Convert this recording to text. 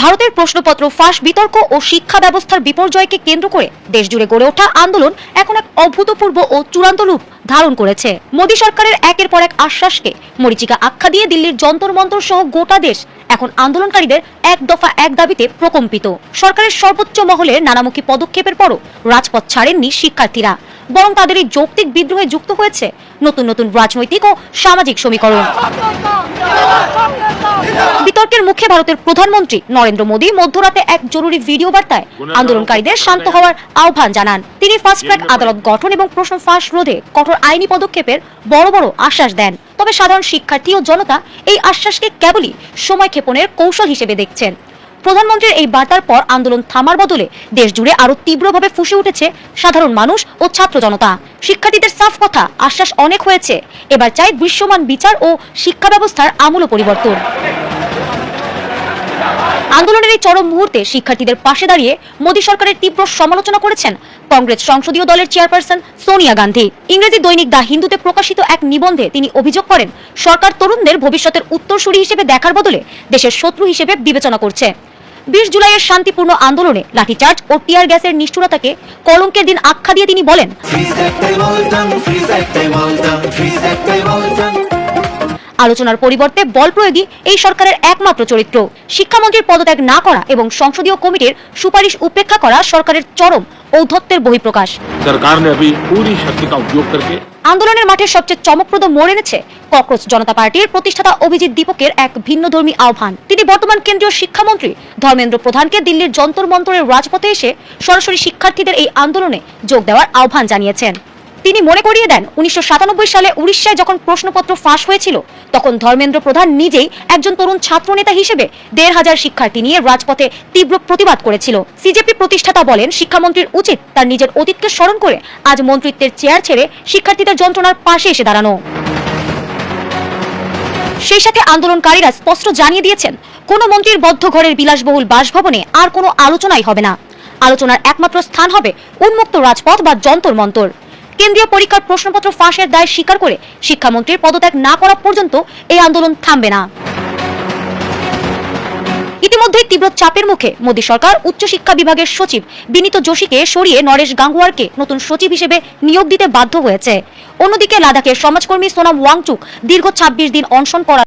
ভারতের প্রশ্নপত্র ফাঁস বিতর্ক ও শিক্ষা ব্যবস্থার বিপর্যয়কে কেন্দ্র করে দেশজুড়ে গড়ে ওঠা আন্দোলন এখন এক অভূতপূর্ব ও চূড়ান্ত রূপ ধারণ করেছে। মোদী সরকারের একের পর এক আশ্বাসকে মরীচিকা আখ্যা দিয়ে দিল্লির যন্তর মন্তর সহ গোটা দেশ এখন আন্দোলনকারীদের এক দফা এক দাবিতে প্রকম্পিত। সরকারের সর্বোচ্চ মহলের নানামুখী পদক্ষেপের পরও রাজপথ ছাড়েননি শিক্ষার্থীরা, বরং তাদের এই যৌক্তিক বিদ্রোহে যুক্ত হয়েছে নতুন নতুন রাজনৈতিক ও সামাজিক সমীকরণ। বিতর্কের মুখে ভারতের প্রধানমন্ত্রী নরেন্দ্র মোদী মধ্যরাতে এক জরুরি ভিডিও বার্তায় আন্দোলনকারীদের শান্ত হওয়ার আহ্বান জানান। তিনি ফাস্ট ট্র্যাক আদালত গঠন এবং প্রশ্ন ফাঁস রোধে কঠোর আইনি পদক্ষেপের বড় বড় আশ্বাস দেন। তবে সাধারণ শিক্ষার্থী ও জনতা এই আশ্বাসকে কেবলই সময় ক্ষেপণের কৌশল হিসেবে দেখছেন। প্রধানমন্ত্রীর এই বার্তার পর আন্দোলন থামার বদলে দেশ জুড়ে আরো তীব্রভাবে ফুঁসে উঠেছে সাধারণ মানুষ ও ছাত্র জনতা। শিক্ষার্থীদের সাফ কথা, আশ্বাস অনেক হয়েছে, এবার চাই দৃশ্যমান বিচার ও শিক্ষা ব্যবস্থার আমূল পরিবর্তন। আন্দোলনের এই চরম মুহূর্তে শিক্ষার্থীদের পাশে দাঁড়িয়ে মোদী সরকারের তীব্র সমালোচনা করেছেন কংগ্রেস সংসদীয় দলের চেয়ারপারসন সোনিয়া গান্ধী। ইংরেজি দৈনিক দ্য হিন্দুতে প্রকাশিত এক নিবন্ধে তিনি অভিযোগ করেন, সরকার তরুণদের ভবিষ্যতের উত্তরসূরি হিসেবে দেখার বদলে দেশের শত্রু হিসেবে বিবেচনা করছে। 20 জুলাইয়ের শান্তিপূর্ণ আন্দোলনে লাঠিচার্জ ও টিয়ার গ্যাসের নিষ্ঠুরতাকে কলঙ্কের দিন আখ্যা দিয়ে তিনি বলেন, আলোচনার পরিবর্তে বল প্রয়োগই এই সরকারের একমাত্র চরিত্র। শিক্ষামন্ত্রীর পদত্যাগ না করা এবং সংসদীয় কমিটির সুপারিশ উপেক্ষা করা সরকারের চরম ঔদ্ধত্যের বহিঃপ্রকাশ। সরকার ने अभी पूरी शक्ति का उपयोग करके আন্দোলনের মাঠে সবচেয়ে চমকপ্রদ মোড় এনেছে ককরোচ জনতা পার্টির প্রতিষ্ঠাতা অভিজিৎ দীপকের এক ভিন্নধর্মী আহ্বান। তিনি বর্তমান কেন্দ্রীয় শিক্ষামন্ত্রী ধর্মেন্দ্র প্রধানকে দিল্লির যন্তর মন্তরের রাজপথে এসে সরাসরি শিক্ষার্থীদের এই আন্দোলনে যোগ দেওয়ার আহ্বান জানিয়েছেন। তিনি মনে করিয়ে দেন, 1997 সালে উড়িষ্যায় যখন প্রশ্নপত্র ফাঁস হয়েছিল তখন ধর্মেন্দ্র প্রধান নিজেই একজন তরুণ ছাত্র নেতা হিসেবে 1500 শিক্ষার্থী নিয়ে রাজপথে তীব্র প্রতিবাদ করেছিল। সিজেপি প্রতিষ্ঠাতা বলেন, শিক্ষামন্ত্রীর উচিত তার নিজের অতীতকে স্মরণ করে আজ মন্ত্রিত্বের চেয়ার ছেড়ে শিক্ষার্থীদের যন্ত্রণার পাশে এসে দাঁড়ানো। সেই সাথে আন্দোলনকারীরা স্পষ্ট জানিয়ে দিয়েছেন, কোনো মন্ত্রীর বদ্ধ ঘরের বিলাসবহুল বাসভবনে আর কোনো আলোচনাই হবে না। আলোচনার একমাত্র স্থান হবে উন্মুক্ত রাজপথ বা যন্তর মন্তর। কেন্দ্রীয় পরীক্ষার প্রশ্নপত্র ফাঁসের দায় স্বীকার করে শিক্ষামন্ত্রীর পদত্যাগ না করা পর্যন্ত এই আন্দোলন থামবে না। ইতিমধ্যে তীব্র চাপের মুখে মোদী সরকার উচ্চশিক্ষা বিভাগের সচিব বিনীত যোশীকে সরিয়ে নরেশ গাঙ্গুয়ারকে নতুন সচিব হিসেবে নিয়োগ দিতে বাধ্য হয়েছে। অন্যদিকে লাদাখের সমাজকর্মী সোনাম ওয়াংচুক দীর্ঘ 26 দিন অনশন করার